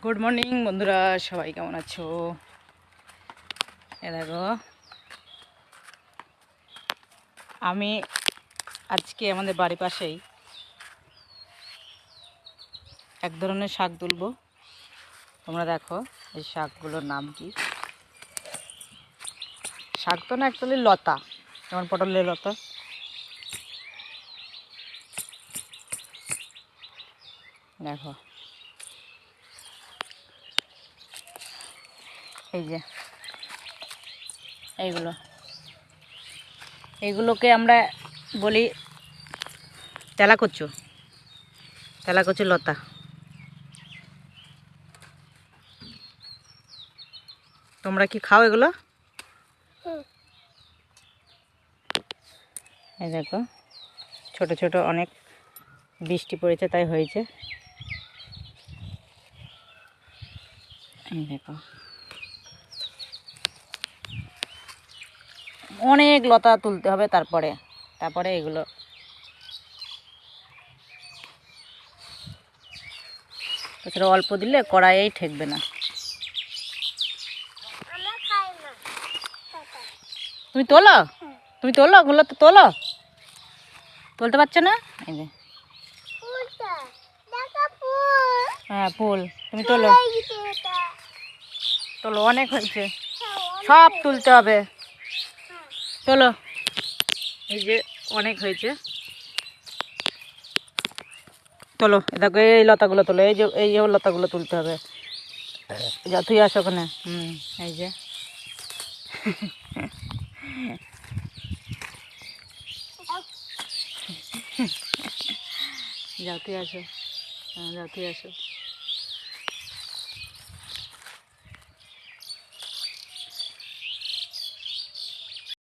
Good morning বন্ধুরা, সবাই কেমন আছো? দেখো আমি আজকে আমাদের বাড়ির পাশেই এক ধরনের শাক তুলবো। তোমরা দেখো এই শাকগুলোর নাম কি। শাক তো না, অ্যাকচুয়ালি লতা, যেমন পটলের লতা। দেখো এই যে এইগুলোকে আমরা বলি তেলাকুচু লতা। তোমরা কি খাও এগুলো? এই দেখো ছোট ছোট, অনেক বৃষ্টি পড়েছে তাই হয়েছে। এই দেখো অনেক লতা তুলতে হবে, তারপরে এগুলো তাছাড়া অল্প দিলে কড়াইয়েই ঠেকবে না। তুমি তোলো ওগুলো, তো তুলতে পারছো না। এই যে হ্যাঁ ফুল, তুমি তোলো, অনেক হয়েছে, সব তুলতে হবে। চলো, এই যে অনেক হয়েছে, তোলো। দেখো এই লতাগুলো তোলো, এই যে লতাগুলো তুলতে হবে। যা তুই আসো ওখানে। এই যে যাও তুই আসো, যাও তুই আসো।